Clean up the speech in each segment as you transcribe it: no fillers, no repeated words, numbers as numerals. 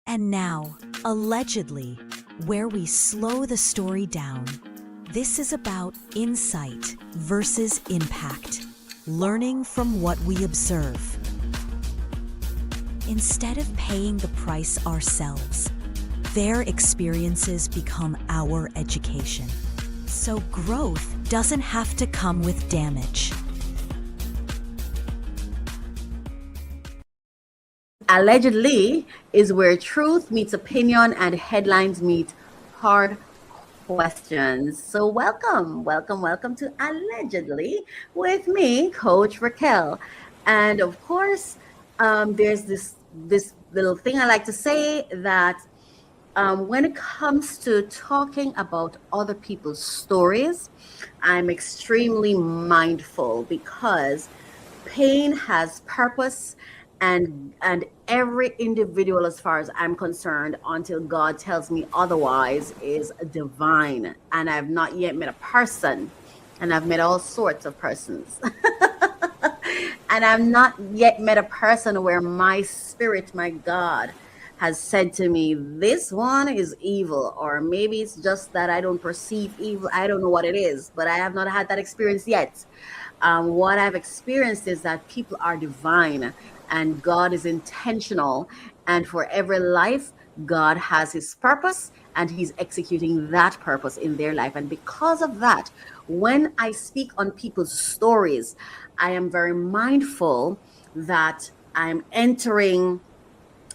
And now, allegedly, where we slow the story down. This is about insight versus impact, learning from what we observe. Instead of paying the price ourselves, their experiences become our education. So growth doesn't have to come with damage. Allegedly is where truth meets opinion and headlines meet hard questions. So welcome to Allegedly with me, Coach Raquel. And of course, there's this little thing I like to say that when it comes to talking about other people's stories, I'm extremely mindful because pain has purpose, and every individual, as far as I'm concerned, until God tells me otherwise, is divine. And I've not yet met a person, and I've met all sorts of persons. And I've not yet met a person where my spirit, my God, has said to me, this one is evil, or maybe it's just that I don't perceive evil. I don't know what it is, but I have not had that experience yet. What I've experienced is that people are divine and God is intentional. And for every life, God has his purpose and he's executing that purpose in their life. And because of that, when I speak on people's stories, I am very mindful that I'm entering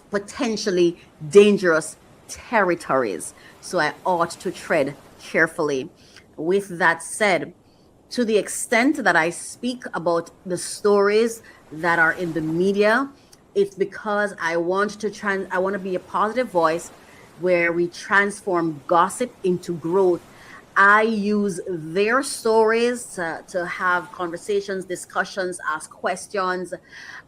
potentially dangerous territories. So I ought to tread carefully. With that said, to the extent that I speak about the stories that are in the media, it's because I want to be a positive voice where we transform gossip into growth. I use their stories to have conversations, discussions, ask questions,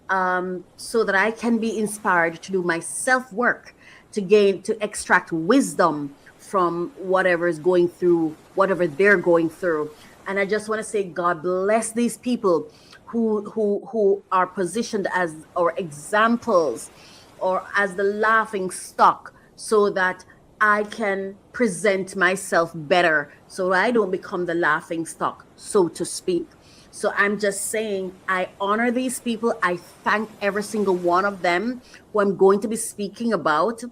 so that I can be inspired to do my self-work, to extract wisdom from whatever they're going through. And I just want to say, God bless these people who are positioned as or examples or as the laughing stock, so that I can present myself better, so I don't become the laughing stock, so to speak. So I'm just saying, I honor these people. I thank every single one of them who I'm going to be speaking about,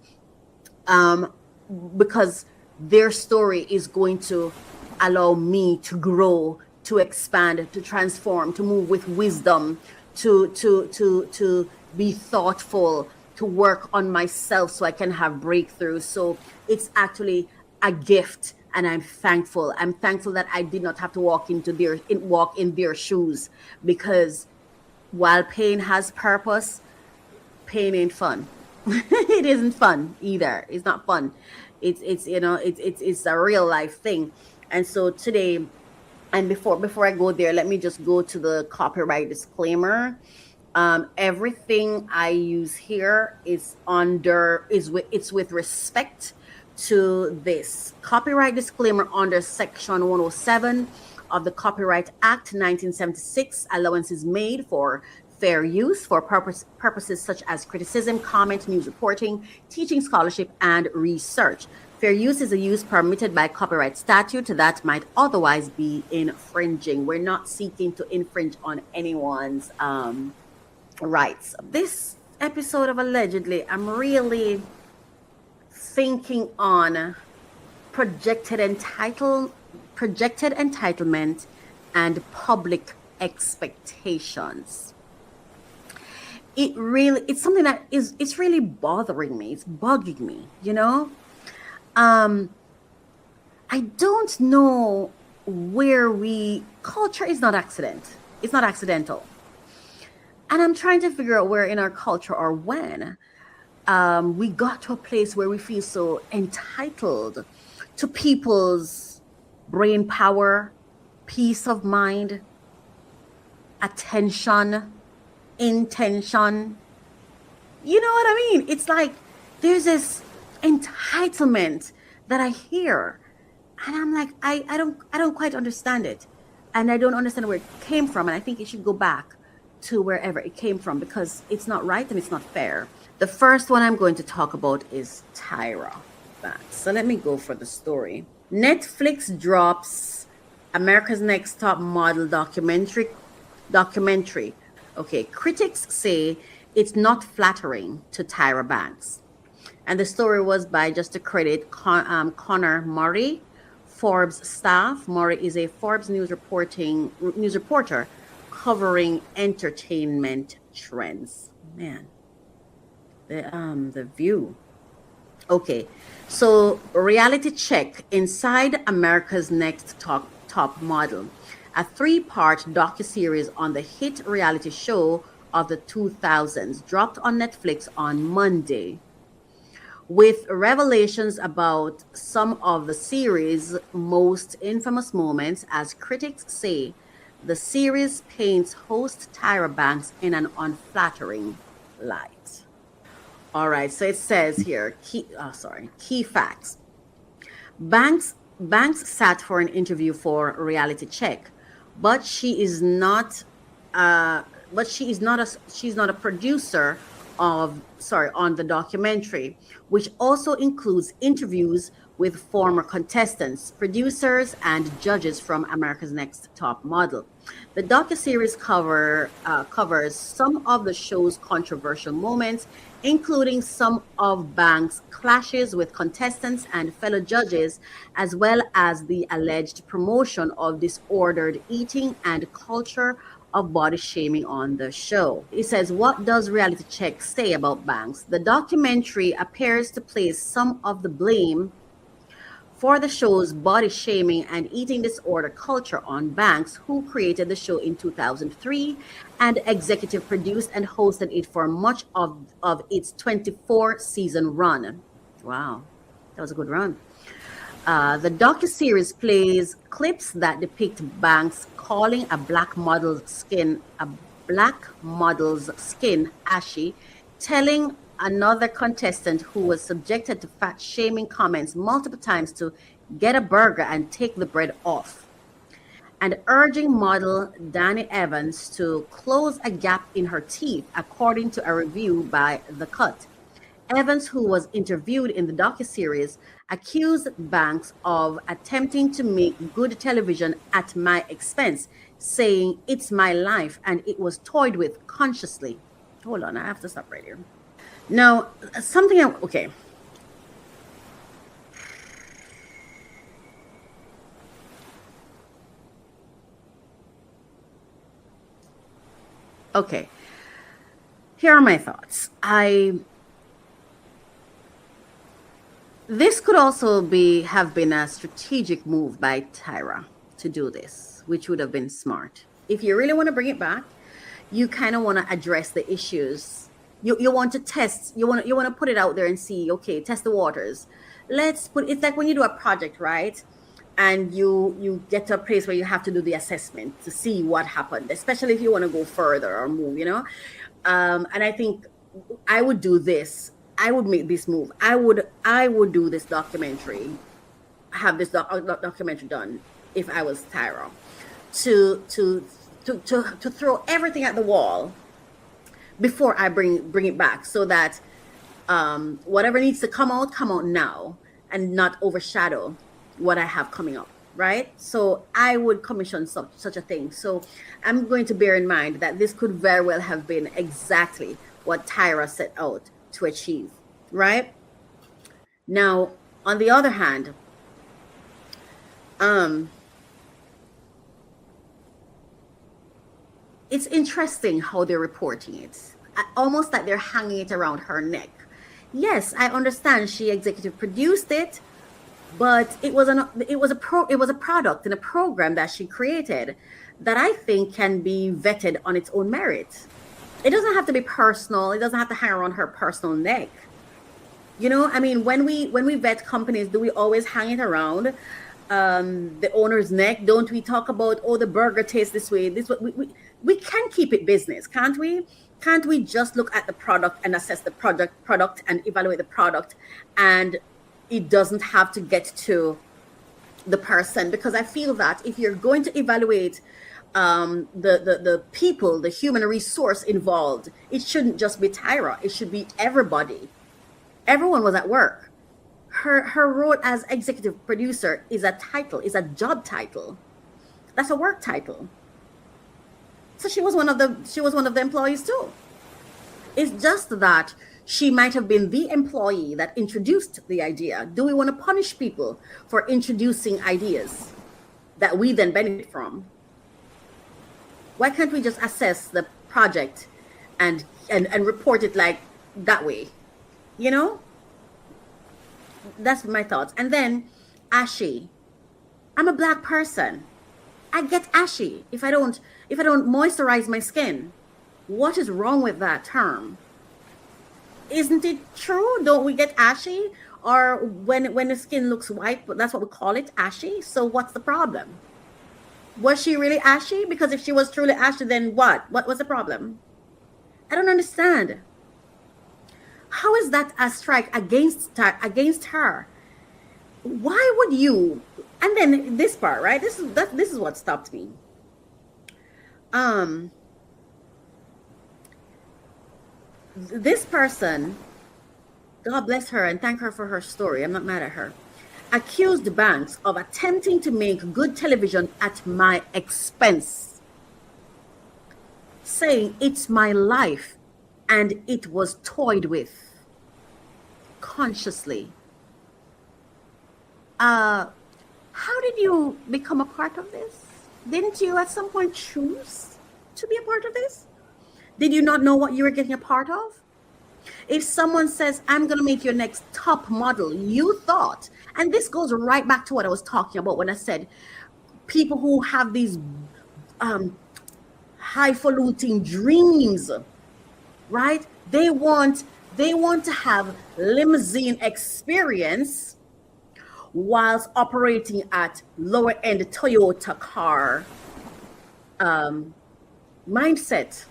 because their story is going to allow me to grow, to expand, to transform, to move with wisdom, to be thoughtful, to work on myself so I can have breakthroughs. So it's actually a gift, and I'm thankful. I'm thankful that I did not have to walk in their shoes, because while pain has purpose, pain ain't fun. It isn't fun either. It's not fun. It's a real life thing. And so today, and before I go there, let me just go to the copyright disclaimer. Everything I use here is with respect to this copyright disclaimer under Section 107 of the Copyright Act 1976. Allowance is made for fair use for purposes such as criticism, comment, news reporting, teaching, scholarship, and research. Fair use is a use permitted by copyright statute that might otherwise be infringing. We're not seeking to infringe on anyone's rights. This episode of Allegedly, I'm really thinking on projected entitlement and public expectations. It's something that it's really bothering me. It's bugging me, I don't know where culture is not it's not accidental. And I'm trying to figure out where in our culture, or when we got to a place where we feel so entitled to people's brain power, peace of mind, attention, intention. You know what I mean? It's like there's this entitlement that I hear, and I'm like, I don't quite understand it, and I don't understand where it came from, and I think it should go back to wherever it came from, because it's not right and it's not fair. The first one I'm going to talk about is Tyra Banks. So let me go for the story. Netflix drops America's Next Top Model documentary. Okay, critics say it's not flattering to Tyra Banks. And the story was by, just to credit, Connor Murray, Forbes staff. Murray is a Forbes news reporter covering entertainment trends. Man, the view. Okay, so reality check inside America's Next Top Model, a three-part docuseries on the hit reality show of the 2000s, dropped on Netflix on Monday, with revelations about some of the series' most infamous moments. As critics say, the series paints host Tyra Banks in an unflattering light. All right, so it says here, key facts. Banks sat for an interview for Reality Check, but she's not a producer on the documentary, which also includes interviews with former contestants, producers, and judges from America's Next Top Model. The docuseries covers some of the show's controversial moments, including some of Banks' clashes with contestants and fellow judges, as well as the alleged promotion of disordered eating and culture of body shaming on the show. It says, what does Reality Check say about Banks? The documentary appears to place some of the blame for the show's body shaming and eating disorder culture on Banks, who created the show in 2003 and executive produced and hosted it for much of its 24-season run. Wow, that was a good run. The docuseries plays clips that depict Banks calling a black model's skin ashy, telling another contestant who was subjected to fat shaming comments multiple times to get a burger and take the bread off, and urging model Danny Evans to close a gap in her teeth, according to a review by The Cut. Evans, who was interviewed in the docuseries, accused Banks of attempting to make good television at my expense, saying, "It's my life and it was toyed with consciously." Hold on, I have to stop right here. Now, okay. Okay. Here are my thoughts. This could also have been a strategic move by Tyra to do this, which would have been smart. If you really want to bring it back, you kind of want to address the issues. You want to test, you want to put it out there and see, okay, test the waters. It's like when you do a project, right? And you get to a place where you have to do the assessment to see what happened, especially if you want to go further or move, and I think I would do this. I would make this move. I would do this documentary, have this documentary done if I was Tyra, to throw everything at the wall before I bring it back, so that whatever needs to come out now and not overshadow what I have coming up, right? So I would commission such a thing. So I'm going to bear in mind that this could very well have been exactly what Tyra set out to achieve, right? Now, on the other hand, it's interesting how they're reporting it, almost like they're hanging it around her neck. Yes, I understand she executive produced it, but it was a product and a program that she created that I think can be vetted on its own merit. It doesn't have to be personal. It doesn't have to hang around her personal neck. I mean, when we vet companies, do we always hang it around the owner's neck? Don't we talk about, oh, the burger tastes this way? We can keep it business, can't we? Can't we just look at the product and assess the product and evaluate the product, and it doesn't have to get to the person? Because I feel that if you're going to evaluate the people, the human resource involved. It shouldn't just be Tyra. It should be everybody. Everyone was at work. Her role as executive producer is a title, is a job title. That's a work title. So she was one of the employees too. It's just that she might have been the employee that introduced the idea. Do we want to punish people for introducing ideas that we then benefit from? Why can't we just assess the project and report it like that way? You know? That's my thoughts. And then ashy. I'm a black person. I get ashy if I don't moisturize my skin. What is wrong with that term? Isn't it true? Don't we get ashy? Or when the skin looks white, but that's what we call it, ashy. So what's the problem? Was she really ashy? Because if she was truly ashy, then what? What was the problem? I don't understand. How is that a strike against her? Why would you? And then this part, right? This is what stopped me. This person, God bless her and thank her for her story, I'm not mad at her, accused Banks of attempting to make good television at my expense, saying it's my life and it was toyed with consciously. How did you become a part of this? Didn't you at some point choose to be a part of this? Did you not know what you were getting a part of? If someone says, I'm going to make your next top model, you thought, and this goes right back to what I was talking about when I said people who have these highfalutin dreams, right? They want to have limousine experience whilst operating at lower end Toyota car mindset.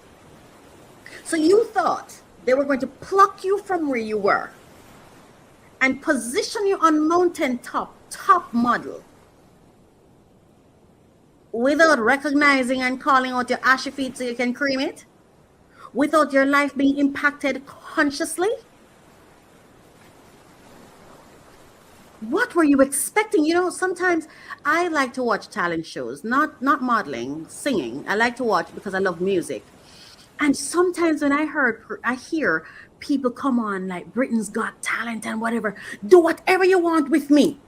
So you thought they were going to pluck you from where you were and position you on mountain top model without recognizing and calling out your ashy feet so you can cream it, without your life being impacted consciously. What were you expecting? You know, sometimes I like to watch talent shows, not modeling, singing. I like to watch because I love music. And sometimes when I hear people come on like Britain's Got Talent and whatever, do whatever you want with me.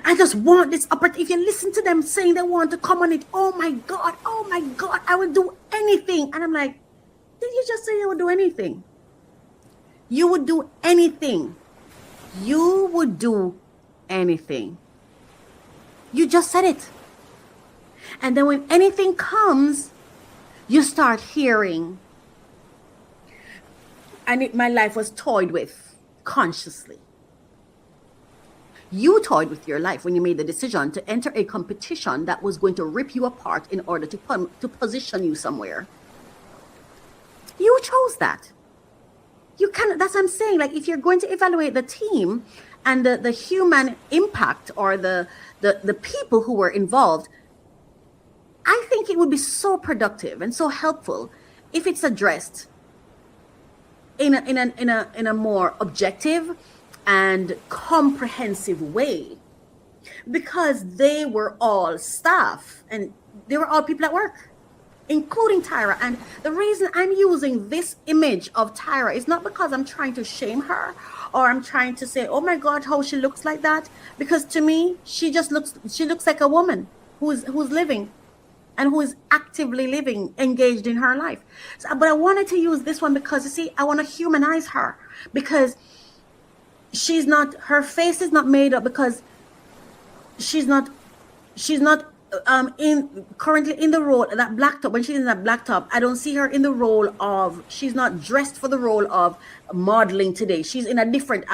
I just want this opportunity. If you listen to them saying they want to come on it, oh my God, I will do anything. And I'm like, did you just say you would do anything? You would do anything. You would do anything. You just said it. And then when anything comes, you start hearing, my life was toyed with consciously. You toyed with your life when you made the decision to enter a competition that was going to rip you apart in order to position you somewhere. You chose that. You can. That's what I'm saying. Like, if you're going to evaluate the team and the human impact or the people who were involved, I think it would be so productive and so helpful if it's addressed in a more objective and comprehensive way, because they were all staff and they were all people at work, including Tyra. And the reason I'm using this image of Tyra is not because I'm trying to shame her or I'm trying to say, oh my God, how she looks like that. Because to me, she looks like a woman who's living and who is actively living, engaged in her life. So, but I wanted to use this one because, you see, I want to humanize her, because her face is not made up, because she's not currently in the role, that black top. When she's in that black top, I don't see her in the role of, she's not dressed for the role of modeling today. She's in a different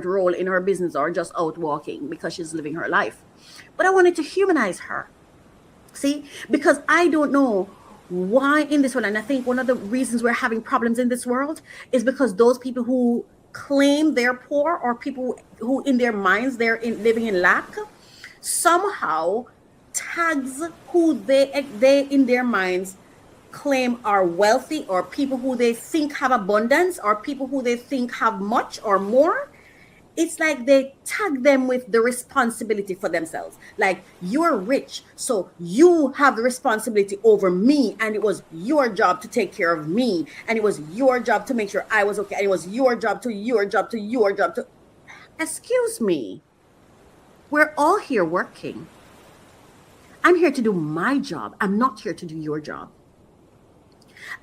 role in her business, or just out walking because she's living her life. But I wanted to humanize her. See, because I don't know why in this world, and I think one of the reasons we're having problems in this world is because those people who claim they're poor, or people who in their minds living in lack, somehow tags who they in their minds claim are wealthy, or people who they think have abundance, or people who they think have much or more. It's like they tag them with the responsibility for themselves. Like, you're rich, so you have the responsibility over me, and it was your job to take care of me, and it was your job to make sure I was okay, and it was your job to. Excuse me. We're all here working. I'm here to do my job. I'm not here to do your job.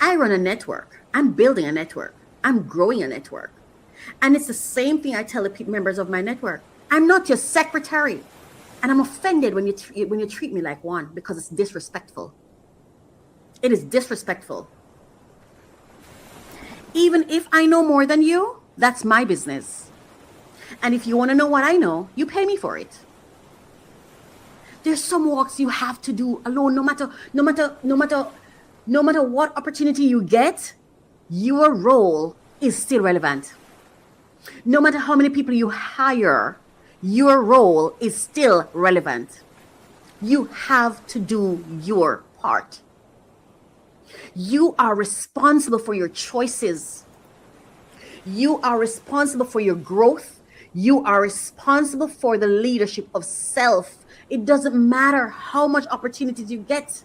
I run a network. I'm building a network. I'm growing a network. And it's the same thing I tell the members of my network. I'm not your secretary. And I'm offended when you treat me like one, because it's disrespectful. It is disrespectful. Even if I know more than you, that's my business. And if you want to know what I know, you pay me for it. There's some walks you have to do alone, no matter what opportunity you get, your role is still relevant. No matter how many people you hire, your role is still relevant. You have to do your part. You are responsible for your choices. You are responsible for your growth. You are responsible for the leadership of self. It doesn't matter how much opportunities you get.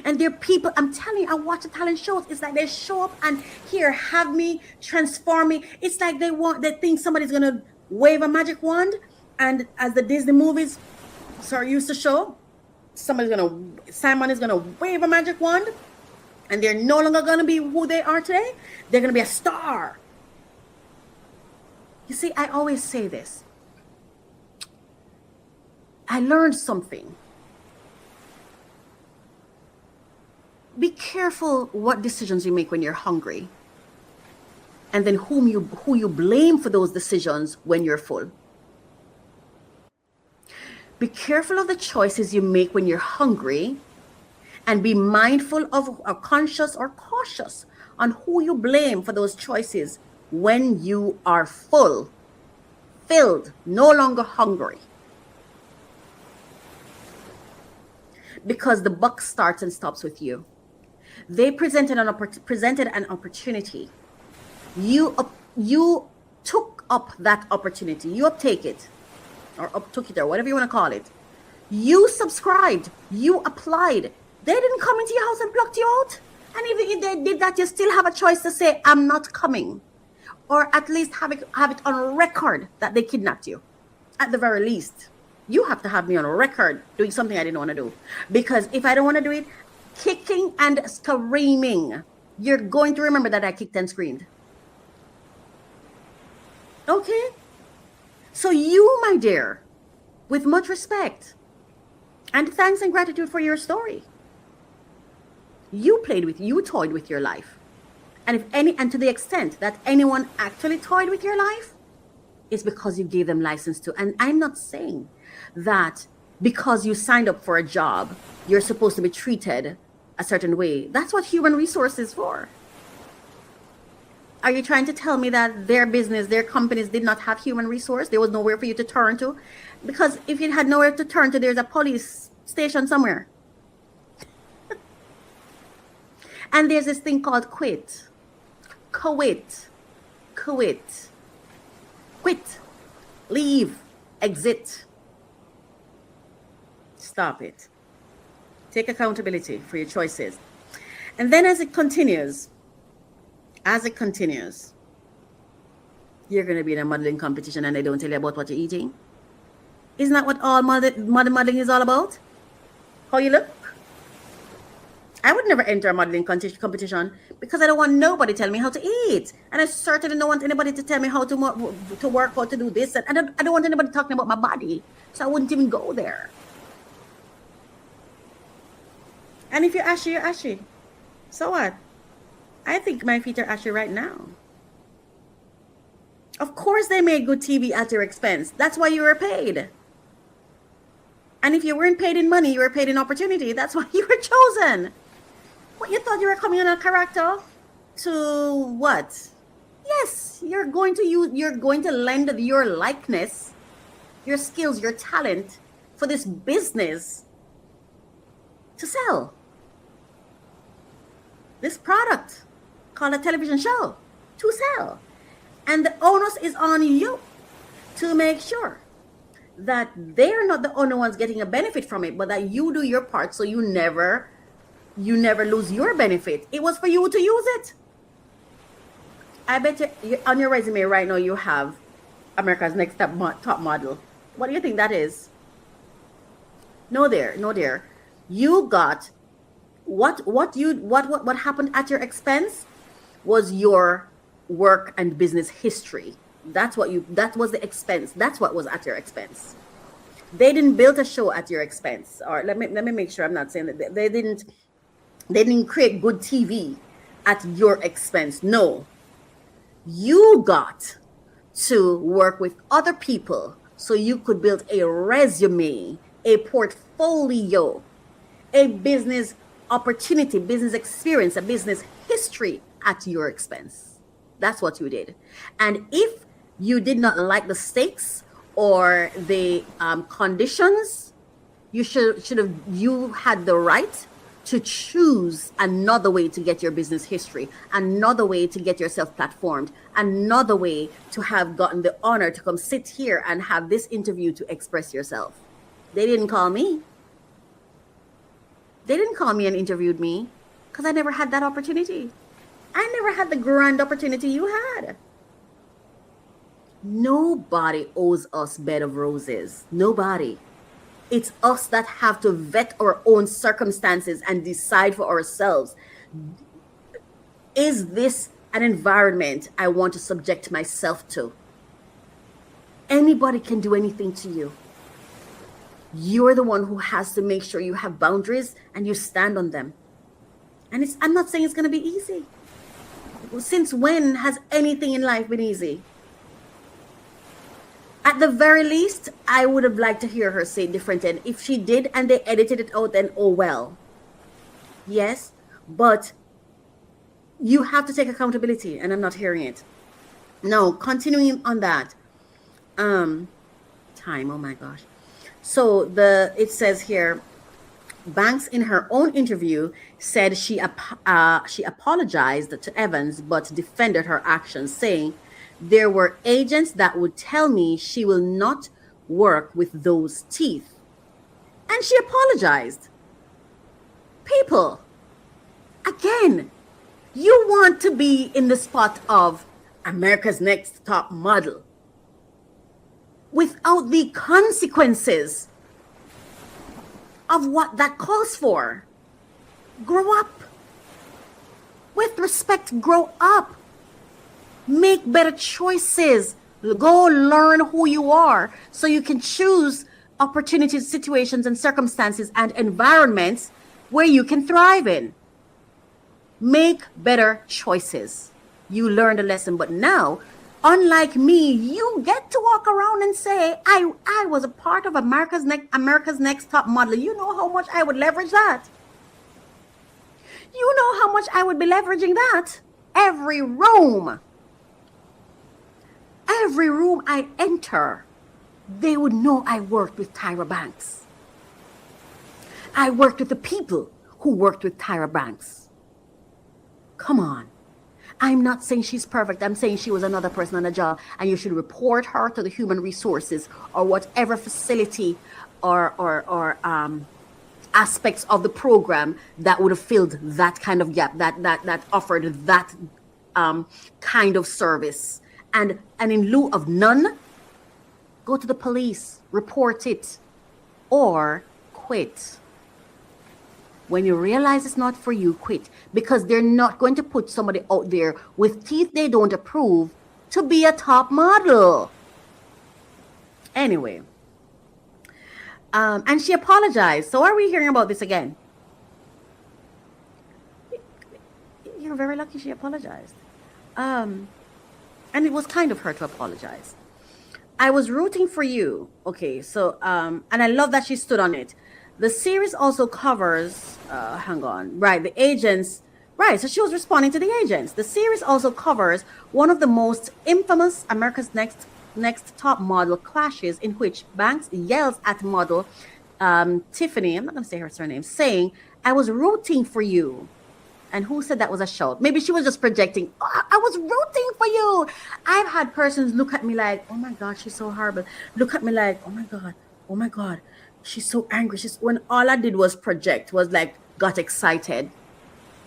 And there are people, I'm telling you, I watch the talent shows. It's like they show up and here, have me, transform me. It's like they think somebody's going to wave a magic wand. And as the Disney movies used to show, Simon is going to wave a magic wand, and they're no longer going to be who they are today. They're going to be a star. You see, I always say this. I learned something. Be careful what decisions you make when you're hungry, and then who you blame for those decisions when you're full. Be careful of the choices you make when you're hungry, and be mindful of, or conscious or cautious on who you blame for those choices when you are full, filled, no longer hungry. Because the buck starts and stops with you. They presented an opportunity. You took up that opportunity. You uptake it, or uptook it, or whatever you want to call it. You subscribed. You applied. They didn't come into your house and plucked you out. And even if they did that, you still have a choice to say, I'm not coming. Or at least have it on record that they kidnapped you. At the very least, you have to have me on record doing something I didn't want to do. Because if I don't want to do it, kicking and screaming, you're going to remember that I kicked and screamed. Okay? So you, my dear, with much respect and thanks and gratitude for your story, you toyed with your life. And to the extent that anyone actually toyed with your life, it's because you gave them license to. And I'm not saying that because you signed up for a job, you're supposed to be treated a certain way. That's what human resource is for. Are you trying to tell me that their business, their companies did not have human resource? There was nowhere for you to turn to? Because if you had nowhere to turn to, there's a police station somewhere. And there's this thing called quit. Quit. Leave. Exit. Stop it. Take accountability for your choices. And then as it continues, you're going to be in a modeling competition and they don't tell you about what you're eating. Isn't that what all modeling is all about? How you look? I would never enter a modeling competition because I don't want nobody telling me how to eat. And I certainly don't want anybody to tell me how to work, how to do this. And I don't want anybody talking about my body. So I wouldn't even go there. And if you're ashy, you're ashy. So what? I think my feet are ashy right now. Of course they made good TV at your expense. That's why you were paid. And if you weren't paid in money, you were paid in opportunity. That's why you were chosen. What, you thought you were coming on a character to what? Yes, you're going to lend your likeness, your skills, your talent for this business to sell this product called a television show to sell. And the onus is on you to make sure that they're not the only ones getting a benefit from it, but that you do your part so you never lose your benefit. It was for you to use it. I bet you on your resume right now you have America's Next Top Model. What do you think that is? No there. You got what happened at your expense was your work and business history. That was the expense. That's what was at your expense. They didn't build a show at your expense. Or let me make sure I'm not saying that they didn't create good TV at your expense. No. You got to work with other people so you could build a resume, a portfolio, a business opportunity, business experience, a business history at your expense. That's what you did. And if you did not like the stakes or the conditions, you had the right to choose another way to get your business history, another way to get yourself platformed, another way to have gotten the honor to come sit here and have this interview to express yourself. They didn't call me. They didn't call me and interviewed me because I never had that opportunity. I never had the grand opportunity you had. Nobody owes us bed of roses. Nobody. It's us that have to vet our own circumstances and decide for ourselves. Is this an environment I want to subject myself to? Anybody can do anything to you. You're the one who has to make sure you have boundaries and you stand on them. And I'm not saying it's going to be easy. Since when has anything in life been easy? At the very least, I would have liked to hear her say different. And if she did and they edited it out, then oh well. Yes, but you have to take accountability, and I'm not hearing it. No, continuing on that. Time, oh my gosh. So it says here, Banks in her own interview said she apologized to Evans but defended her actions, saying, "There were agents that would tell me she will not work with those teeth." And she apologized. People, again, you want to be in the spot of America's Next Top Model without the consequences of what that calls for. Grow up. With respect, grow up. Make better choices. Go learn who you are so you can choose opportunities, situations, and circumstances and environments where you can thrive in. Make better choices. You learned a lesson, but now, unlike me, you get to walk around and say, I was a part of America's Next Top Model. You know how much I would leverage that. You know how much I would be leveraging that. Every room I enter, they would know I worked with Tyra Banks. I worked with the people who worked with Tyra Banks. Come on. I'm not saying she's perfect. I'm saying she was another person on the job, and you should report her to the human resources or whatever facility or aspects of the program that would have filled that kind of gap, that offered that kind of service. And in lieu of none, go to the police, report it, or quit. When you realize it's not for you, quit. Because they're not going to put somebody out there with teeth they don't approve to be a top model. Anyway. And she apologized. So are we hearing about this again? You're very lucky she apologized. And it was kind of her to apologize. I was rooting for you. Okay, so, and I love that she stood on it. The series also covers, the agents Right, so she was responding to the agents. The series also covers one of the most infamous America's Next Top Model clashes, in which Banks yells at model Tiffany, I'm not going to say her surname, saying, "I was rooting for you." And who said that was a shout? Maybe she was just projecting. "Oh, I was rooting for you." I've had persons look at me like, "Oh my God, she's so horrible." Look at me like, oh my God, she's so angry. She's when all I did was project, was like got excited.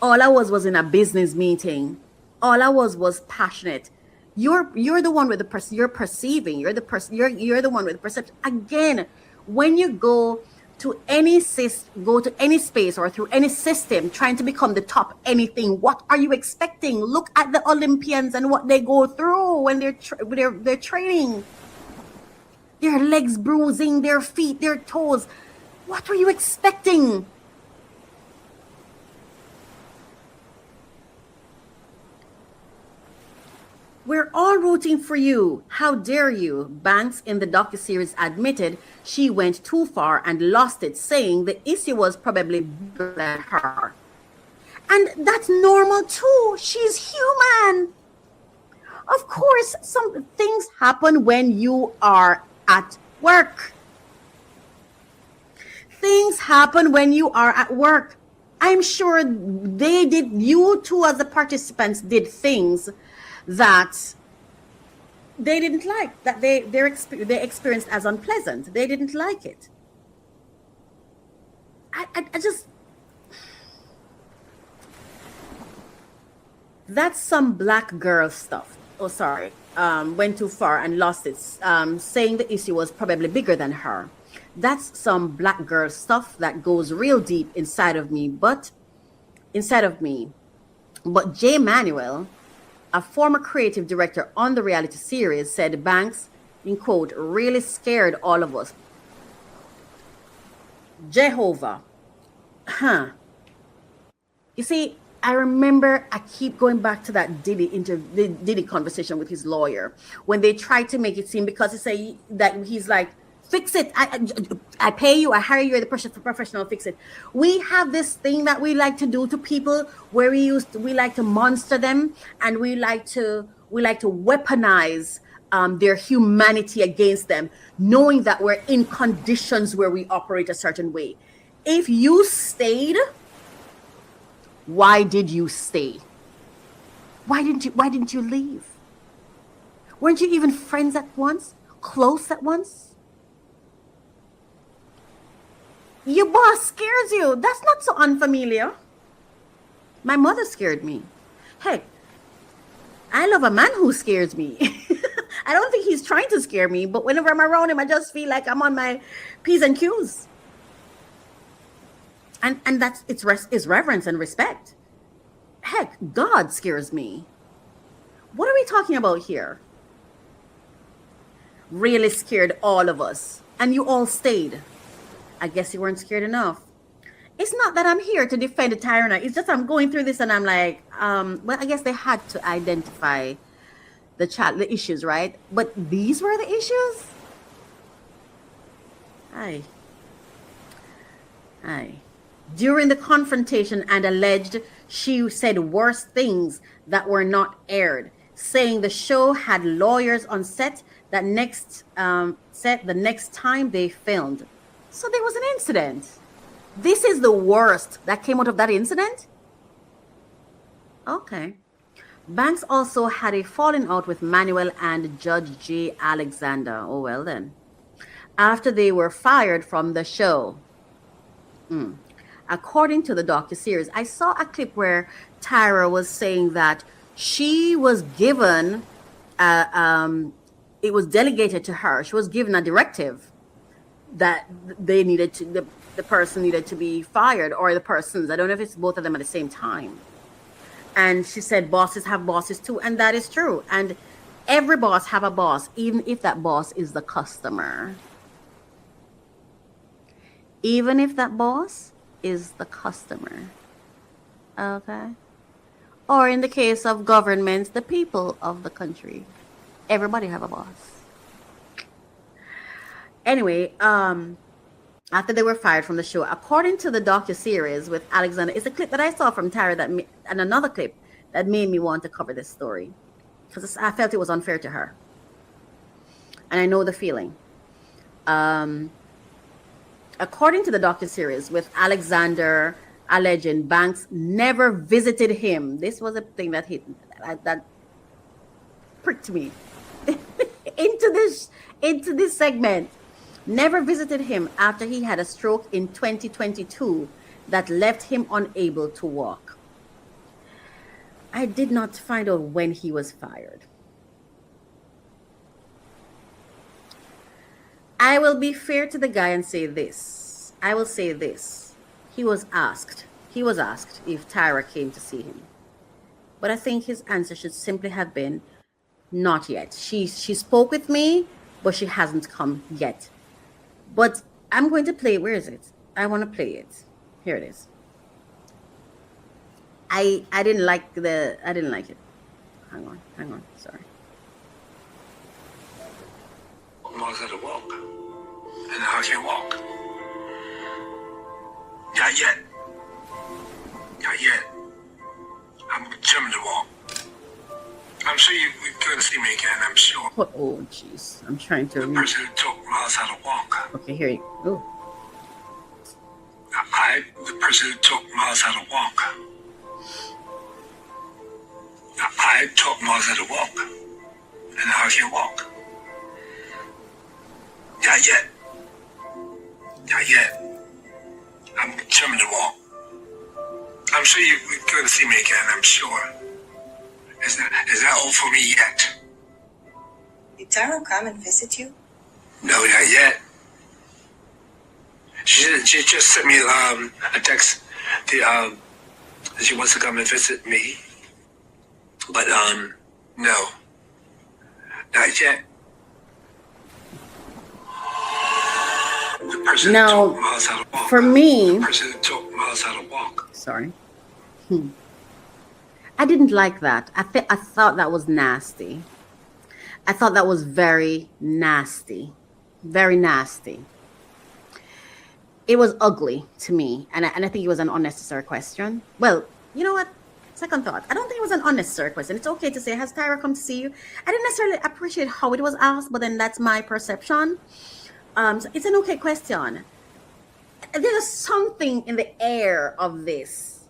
All I was in a business meeting. All I was passionate. You're the one with the you're perceiving. You're the person. You're the one with the perception. Again, when you go to go to any space or through any system trying to become the top anything, what are you expecting? Look at the Olympians and what they go through when they're training. Their legs bruising, their feet, their toes. What were you expecting? "We're all rooting for you. How dare you?" Banks in the docuseries admitted she went too far and lost it, saying the issue was probably bigger than her. And that's normal too. She's human. Of course, some things happen when you are at work. Things happen when you are at work. I'm sure you two as the participants did things that they didn't like, that they experienced as unpleasant. They didn't like it. I just, that's some black girl stuff. Oh, sorry. Went too far and lost it. Saying the issue was probably bigger than her. That's some black girl stuff that goes real deep inside of me. But Jay Manuel, a former creative director on the reality series, said Banks, in quote, "really scared all of us." Jehovah. You see, I remember I keep going back to that Diddy conversation with his lawyer when they tried to make it seem, because he say that he's like, "Fix it. I pay you. I hire you. You're the professional. Fix it." We have this thing that we like to do to people where we like to monster them, and we like to weaponize their humanity against them, knowing that we're in conditions where we operate a certain way. If you stayed, why did you stay? Why didn't you leave? Weren't you even friends at once? Close at once? Your boss scares you. That's not so unfamiliar. My mother scared me. Heck, I love a man who scares me. I don't think he's trying to scare me, but whenever I'm around him, I just feel like I'm on my P's and Q's. And that's it's reverence and respect. Heck, God scares me. What are we talking about here? Really scared all of us, and you all stayed. I guess you weren't scared enough. It's not that I'm here to defend the tyrant. It's just I'm going through this and I'm like, well, I guess they had to identify the issues, right? But these were the issues? Aye. During the confrontation, and alleged she said worse things that were not aired, saying the show had lawyers on set the next time they filmed. So there was an incident. This is the worst that came out of that incident? Okay. Banks also had a falling out with Manuel and Judge J. Alexander. Oh, well then. After they were fired from the show. According to the docuseries, I saw a clip where Tyra was saying that she was given, it was delegated to her. She was given a directive that the person needed to be fired, or the persons. I don't know if it's both of them at the same time. And she said bosses have bosses too, and that is true. And every boss have a boss, even if that boss is the customer. Even if that boss is the customer. Okay? Or in the case of governments, the people of the country. Everybody have a boss. Anyway, after they were fired from the show, according to the docu-series with Alexander. It's a clip that I saw from Tyra and another clip that made me want to cover this story because I felt it was unfair to her. And I know the feeling. According to the docu-series with Alexander alleging Banks never visited him. This was a thing that that pricked me into this segment. Never visited him after he had a stroke in 2022 that left him unable to walk. I did not find out when he was fired. I will be fair to the guy and say this. I will say this. He was asked if Tyra came to see him. But I think his answer should simply have been, not yet. She spoke with me, but she hasn't come yet. But I'm going to play. Where is it? I want to play it. Here it is. I didn't like it. Hang on. Sorry. Was at a walk, and I can walk. Not yet. I'm determined to walk. I'm sure we're going to see me again. I'm sure. What? Oh, jeez. I'm trying to. The person who taught Miles how to walk. Okay, here you go. The person who taught Miles how to walk. I taught Miles how to walk, and now I can walk. Not yet. I'm determined to walk. I'm sure you're going to see me again, I'm sure. Is that all for me yet? Did Tyra come and visit you? No, not yet. She just sent me a text. She wants to come and visit me. But, no. Not yet. Now, for me, sorry, I didn't like that. I thought that was nasty. I thought that was very nasty, very nasty. It was ugly to me, and I think it was an unnecessary question. Well, you know what? Second thought, I don't think it was an unnecessary question. It's okay to say, has Tyra come to see you? I didn't necessarily appreciate how it was asked, but then that's my perception. So it's an okay question. There's something in the air of this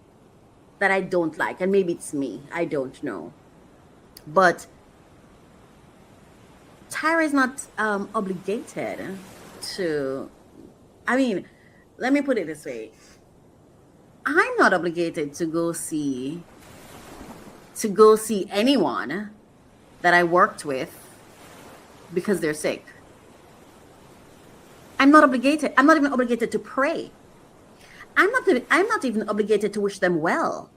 that I don't like, and maybe it's me. I don't know. But Tyra is not obligated to. I mean, let me put it this way. I'm not obligated to go see anyone that I worked with because they're sick. I'm not obligated. I'm not even obligated to pray. I'm not even obligated to wish them well.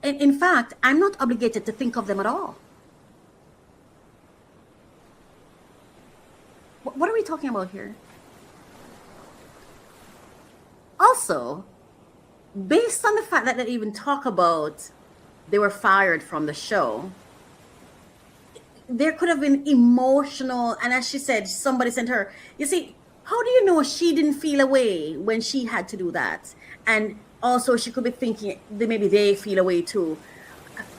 In fact, I'm not obligated to think of them at all. What are we talking about here? Also, based on the fact that they even talk about they were fired from the show, there could have been emotional, and as she said, somebody sent her, you see, how do you know she didn't feel a way when she had to do that? And also she could be thinking that maybe they feel a way too.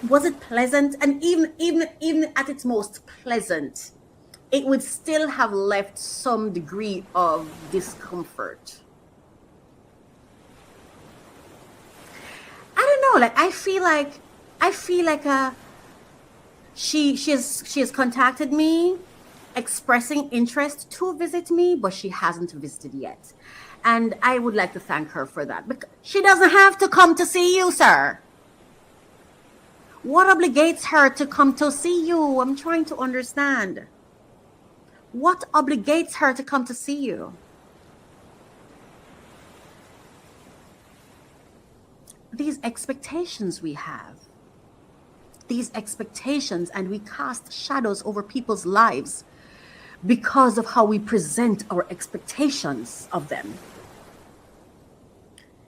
Was it pleasant? And even at its most pleasant, it would still have left some degree of discomfort. I don't know, like I feel like she has contacted me expressing interest to visit me, but she hasn't visited yet. And I would like to thank her for that. Because she doesn't have to come to see you, sir. What obligates her to come to see you? I'm trying to understand. What obligates her to come to see you? These expectations we have. These expectations, and we cast shadows over people's lives because of how we present our expectations of them.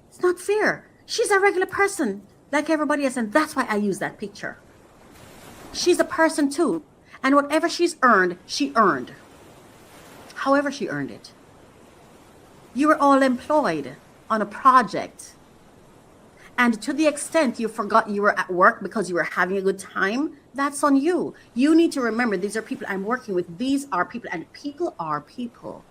It's not fair. She's a regular person like everybody else, and that's why I use that picture. She's a person too, and whatever she's earned, she earned. However she earned it. You were all employed on a project. And to the extent you forgot you were at work because you were having a good time, that's on you. You need to remember these are people I'm working with. These are people, and people are people.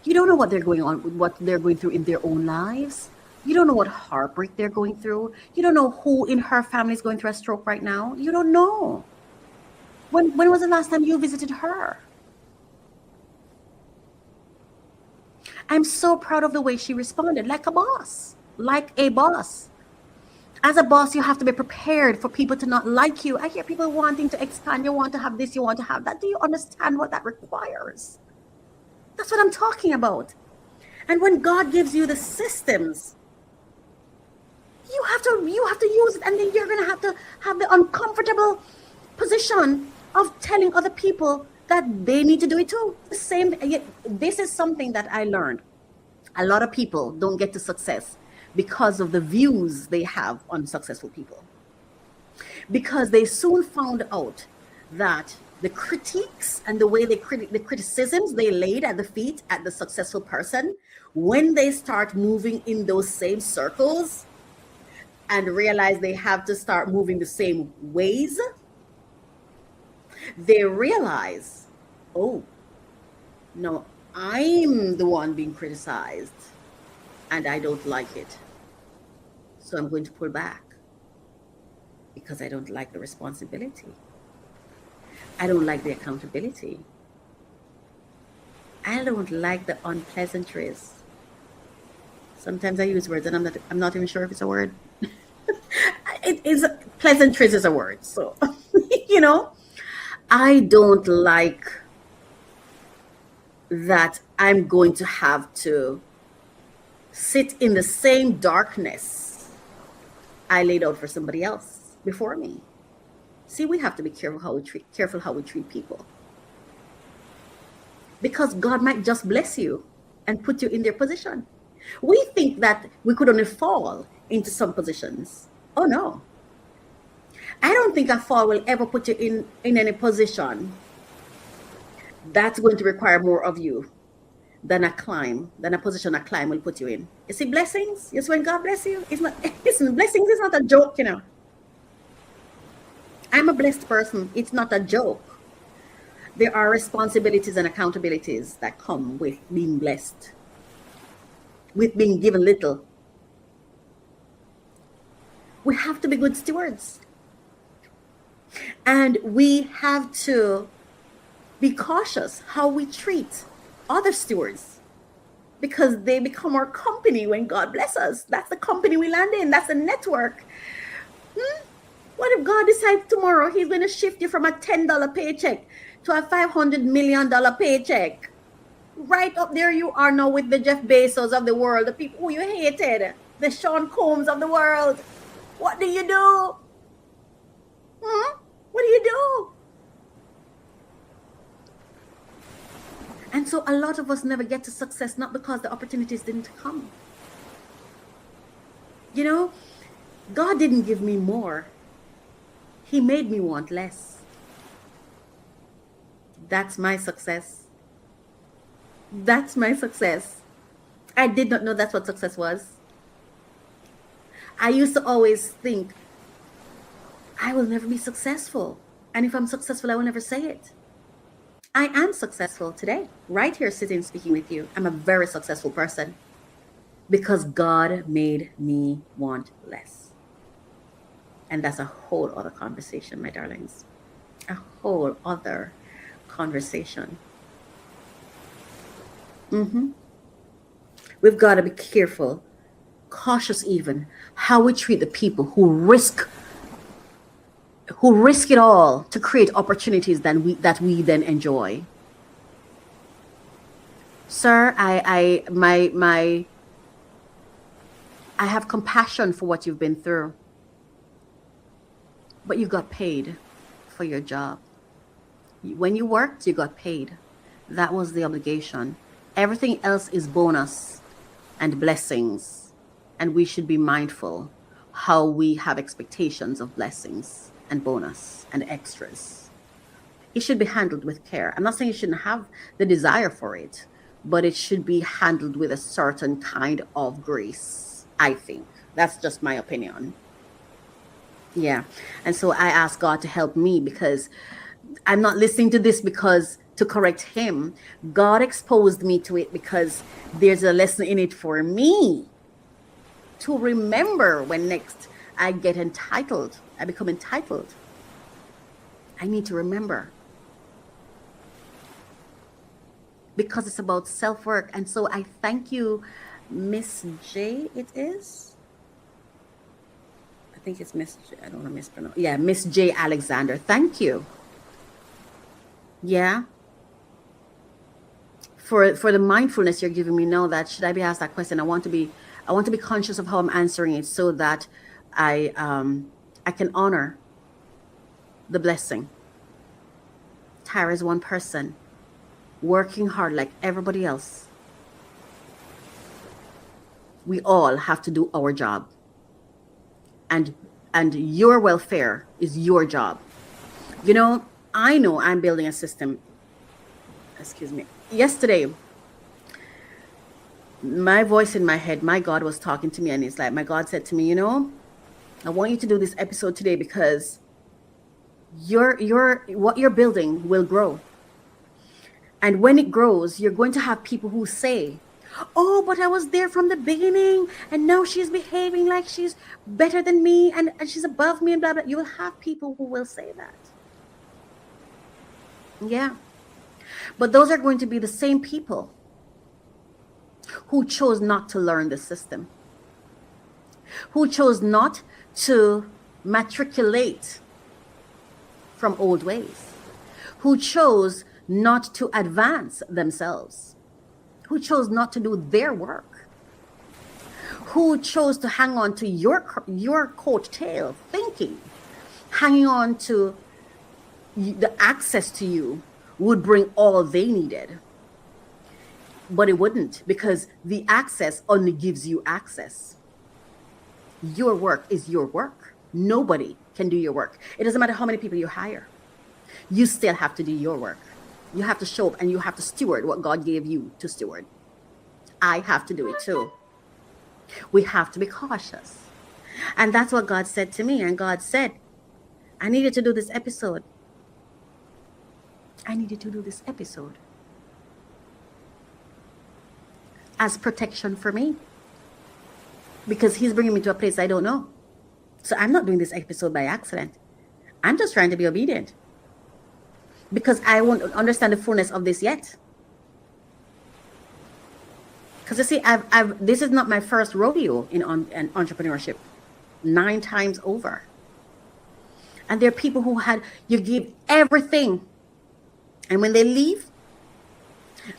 You don't know what they're going through in their own lives. You don't know what heartbreak they're going through. You don't know who in her family is going through a stroke right now. You don't know. When was the last time you visited her? I'm so proud of the way she responded, like a boss, like a boss. As a boss, you have to be prepared for people to not like you. I hear people wanting to expand. You want to have this, you want to have that. Do you understand what that requires? That's what I'm talking about. And when God gives you the systems, you have to use it, and then you're going to have the uncomfortable position of telling other people that they need to do it too. The same. This is something that I learned. A lot of people don't get to success because of the views they have on successful people. Because they soon found out that the critiques and the way the criticisms they laid at the feet at the successful person, when they start moving in those same circles and realize they have to start moving the same ways, they realize, oh, no, I'm the one being criticized and I don't like it. So I'm going to pull back because I don't like the responsibility. I don't like the accountability. I don't like the unpleasantries. Sometimes I use words and I'm not even sure if it's a word. It is, pleasantries is a word. So, I don't like that I'm going to have to sit in the same darkness I laid out for somebody else before me. See, we have to be careful how we treat people. Because God might just bless you and put you in their position. We think that we could only fall into some positions. Oh no. I don't think a fall will ever put you in any position that's going to require more of you than a position a climb will put you in. You see, blessings, yes, when God bless you, listen, blessings is not a joke, I'm a blessed person. It's not a joke. There are responsibilities and accountabilities that come with being blessed, with being given little. We have to be good stewards. And we have to be cautious how we treat other stewards, because they become our company when God bless us. That's the company we land in. That's the network. What if God decides tomorrow he's going to shift you from a $10 paycheck to a $500 million paycheck? Right up there you are now with the Jeff Bezos of the world, the people who you hated, the Sean Combs of the world. What do you do? What do you do? And so a lot of us never get to success, not because the opportunities didn't come. God didn't give me more. He made me want less. That's my success. That's my success. I did not know that's what success was. I used to always think, I will never be successful. And if I'm successful, I will never say it. I am successful today, right here sitting speaking with you. I'm a very successful person because God made me want less. And that's a whole other conversation, my darlings. A whole other conversation. We've got to be careful, cautious even, how we treat the people who risk it all to create opportunities that we then enjoy. Sir, I have compassion for what you've been through. But you got paid for your job. When you worked, you got paid. That was the obligation. Everything else is bonus and blessings. And we should be mindful how we have expectations of blessings and bonus and extras. It should be handled with care. I'm not saying you shouldn't have the desire for it, but it should be handled with a certain kind of grace, I think. That's just my opinion. Yeah. And so I ask God to help me, because I'm not listening to this because to correct him. God exposed me to it because there's a lesson in it for me to remember when next I get entitled, I become entitled. I need to remember, because it's about self-work. And so I thank you, Miss J, it is? I think it's Miss J, I don't want to mispronounce. Yeah, Miss J Alexander. Thank you. Yeah. For the mindfulness you're giving me now, that should I be asked that question, I want to be conscious of how I'm answering it, so that I can honor the blessing. Tyra is one person working hard like everybody else. We all have to do our job. And your welfare is your job. You know I'm building a system. Excuse me. Yesterday, my voice in my head, my God was talking to me, and it's like, my God said to me, I want you to do this episode today, because what you're building will grow. And when it grows, you're going to have people who say, oh, but I was there from the beginning, and now she's behaving like she's better than me, and she's above me, and blah, blah. You will have people who will say that. Yeah. But those are going to be the same people who chose not to learn the system, who chose not to matriculate from old ways, who chose not to advance themselves, who chose not to do their work, who chose to hang on to your coattail, thinking hanging on to the access to you would bring all they needed. But it wouldn't, because the access only gives you access. Your work is your work. Nobody can do your work. It doesn't matter how many people you hire. You still have to do your work. You have to show up, and you have to steward what God gave you to steward. I have to do it too. We have to be cautious. And that's what God said to me. And God said, I needed to do this episode. I needed to do this episode as protection for me, because he's bringing me to a place I don't know. So I'm not doing this episode by accident. I'm just trying to be obedient, because I won't understand the fullness of this yet. Because you see, this is not my first rodeo in entrepreneurship. 9 times over. And there are people who you give everything, and when they leave,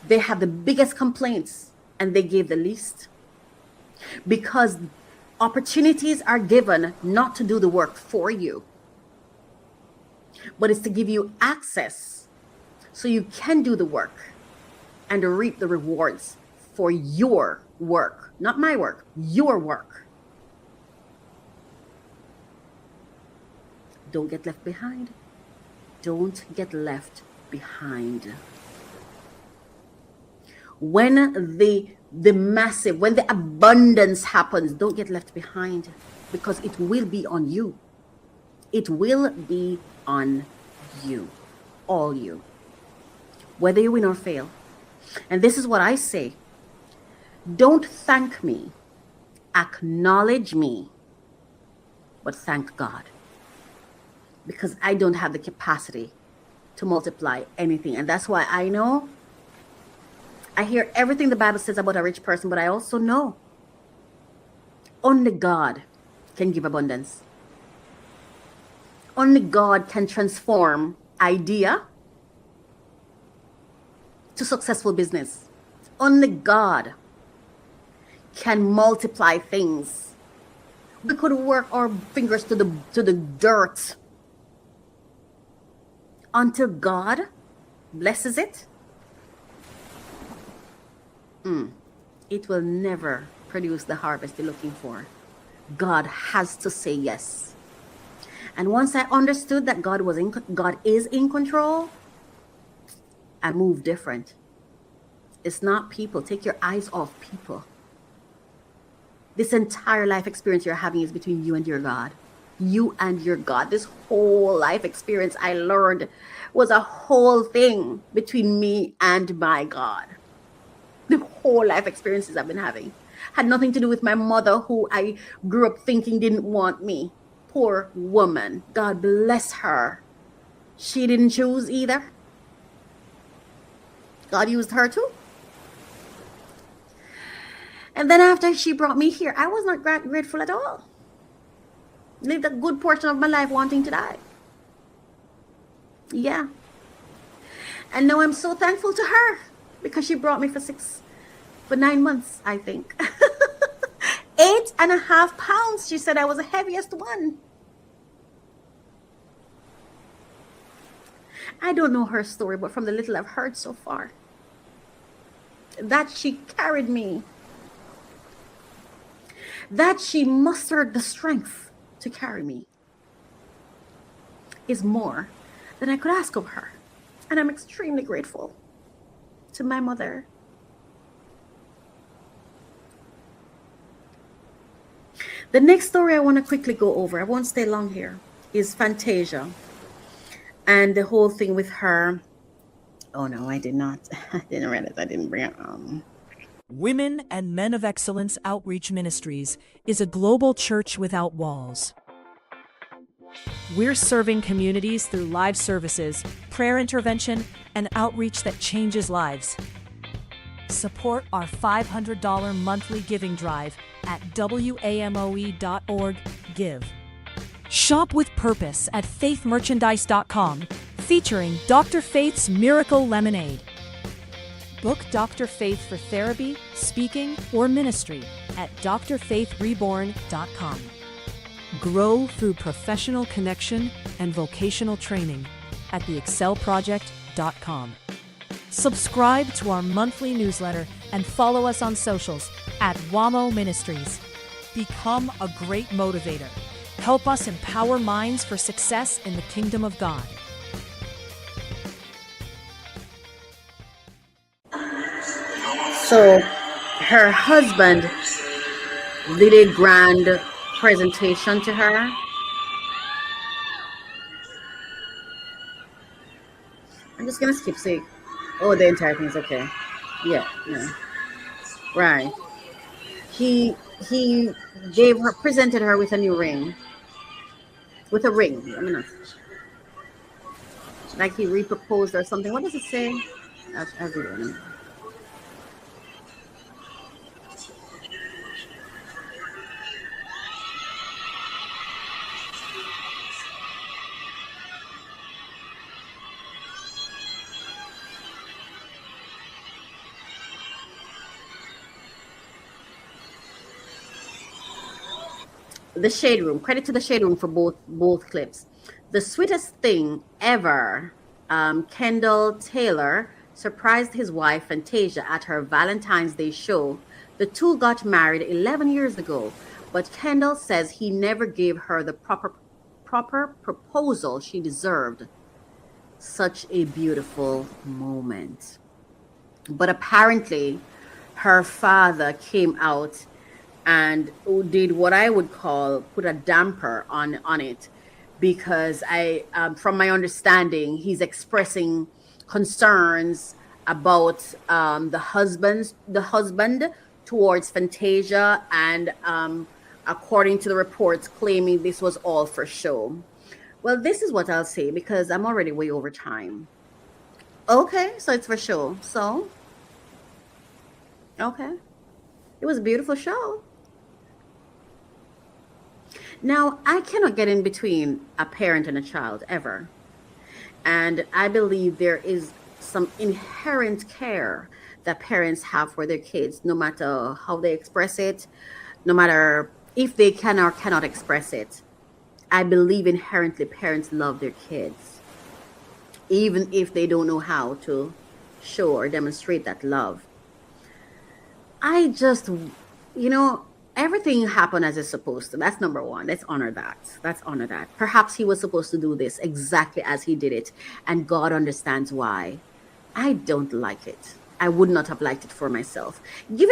they have the biggest complaints, and they gave the least. Because opportunities are given not to do the work for you, but it's to give you access so you can do the work and reap the rewards for your work. Not my work, your work. Don't get left behind. Don't get left behind. When when the abundance happens, don't get left behind, because it will be on you. It will be on you. All you. Whether you win or fail. And this is what I say. Don't thank me. Acknowledge me. But thank God. Because I don't have the capacity to multiply anything. And that's why I know, I hear everything the Bible says about a rich person, but I also know only God can give abundance. Only God can transform idea to successful business. Only God can multiply things. We could work our fingers to the dirt until God blesses it. It will never produce the harvest you're looking for. God has to say yes. And once I understood that God is in control, I moved different. It's not people. Take your eyes off people. This entire life experience you're having is between you and your God. You and your God. This whole life experience I learned was a whole thing between me and my God. The whole life experiences I've been having had nothing to do with my mother, who I grew up thinking didn't want me. Poor woman. God bless her. She didn't choose either. God used her too. And then after she brought me here, I was not grateful at all. Lived a good portion of my life wanting to die. Yeah. And now I'm so thankful to her because she brought me for 9 months, I think. 8.5 pounds. She said I was the heaviest one. I don't know her story, but from the little I've heard so far, that she carried me, that she mustered the strength to carry me, is more than I could ask of her. And I'm extremely grateful to my mother. The next story I want to quickly go over, I won't stay long here, is Fantasia. And the whole thing with her. Oh no, I did not. I didn't read it. I didn't bring it. Women and Men of Excellence Outreach Ministries is a global church without walls. We're serving communities through live services, prayer intervention, and outreach that changes lives. Support our $500 monthly giving drive at wamoe.org/give. Shop with purpose at faithmerchandise.com, featuring Dr. Faith's Miracle Lemonade. Book Dr. Faith for therapy, speaking, or ministry at drfaithreborn.com. Grow through professional connection and vocational training at theexcelproject.com. Subscribe to our monthly newsletter and follow us on socials at WAMO Ministries. Become a great motivator. Help us empower minds for success in the kingdom of God. So her husband did a grand presentation to her. I'm just gonna skip say, oh, the entire thing is okay. Yeah. Right. He presented her with a new ring. With a ring. I mean, like he reproposed or something. What does it say? I'll do it. The Shade Room. Credit to the Shade Room for both clips. The sweetest thing ever. Kendall Taylor surprised his wife Fantasia at her Valentine's Day show. The two got married 11 years ago, but Kendall says he never gave her the proper proposal she deserved. Such a beautiful moment. But apparently, her father came out and did what I would call put a damper on it, because from my understanding, he's expressing concerns about the husband towards Fantasia, and according to the reports, claiming this was all for show. Well, this is what I'll say, because I'm already way over time. Okay, so it's for show. So, okay, it was a beautiful show. Now, I cannot get in between a parent and a child ever. And I believe there is some inherent care that parents have for their kids, no matter how they express it, no matter if they can or cannot express it. I believe inherently parents love their kids, even if they don't know how to show or demonstrate that love. I just, everything happened as it's supposed to. That's number one. Let's honor that. Perhaps he was supposed to do this exactly as he did it, and God understands why. I don't like it. I would not have liked it for myself. Give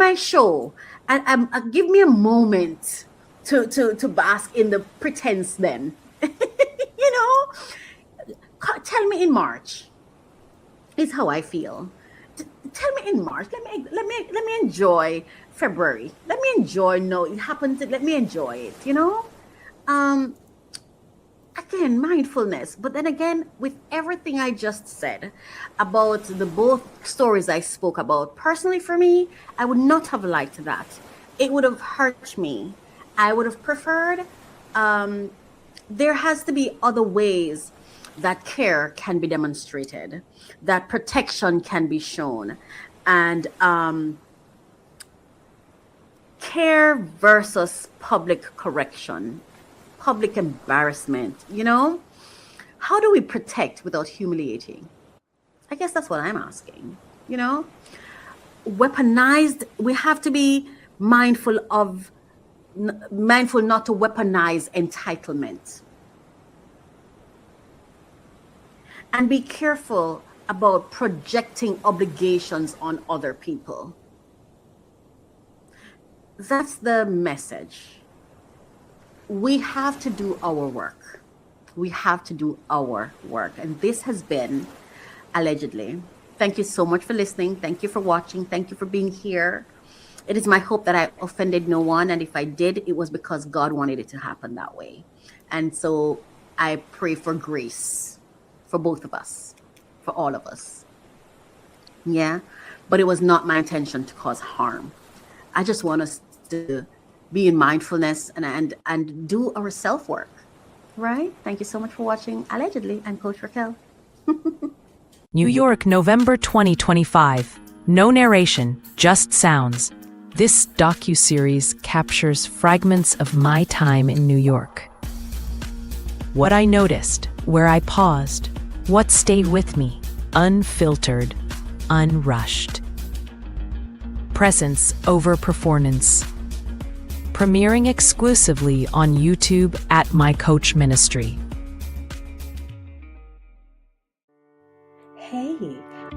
my show and give me a moment to bask in the pretense. Then, tell me in March. Is how I feel. Tell me in March. Let me enjoy February. Let me enjoy. No, it happened. Let me enjoy it. Again, mindfulness. But then again, with everything I just said about the both stories I spoke about, personally for me, I would not have liked that. It would have hurt me. I would have preferred. There has to be other ways that care can be demonstrated, that protection can be shown, and care versus public correction, public embarrassment. How do we protect without humiliating? I guess that's what I'm asking. Weaponized, we have to be mindful not to weaponize entitlement. And be careful about projecting obligations on other people. That's the message. We have to do our work. We have to do our work. And this has been Allegedly. Thank you so much for listening. Thank you for watching. Thank you for being here. It is my hope that I offended no one. And if I did, it was because God wanted it to happen that way. And so I pray for grace for both of us, for all of us. Yeah. But it was not my intention to cause harm. I just want us to be in mindfulness and do our self-work. Right? Thank you so much for watching Allegedly. I'm Coach Raquel. New York, November 2025. No narration, just sounds. This docuseries captures fragments of my time in New York. What I noticed, where I paused, what stayed with me, unfiltered, unrushed. Presence over performance. Premiering exclusively on YouTube at My Coach Ministry. Hey,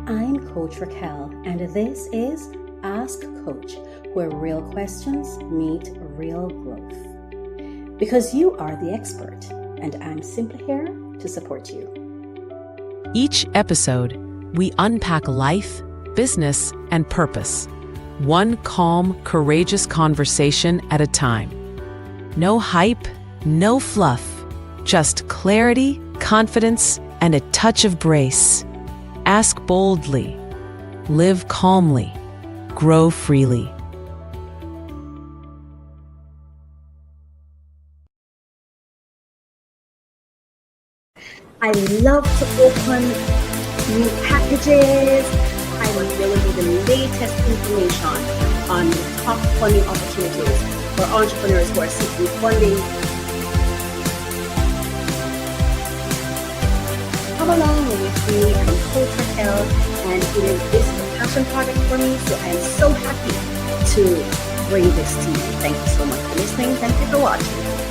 I'm Coach Raquel, and this is Ask Coach, where real questions meet real growth. Because you are the expert, and I'm simply here to support you. Each episode, we unpack life, business, and purpose. One calm, courageous conversation at a time. No hype, no fluff, just clarity, confidence, and a touch of grace. Ask boldly, live calmly, grow freely. I love to open new packages. There will be the latest information on top funding opportunities for entrepreneurs who are seeking funding. Come along with me. I'm Coach Raquel, and this is a passion project for me, so I am so happy to bring this to you. Thank you so much for listening. Thank you for watching.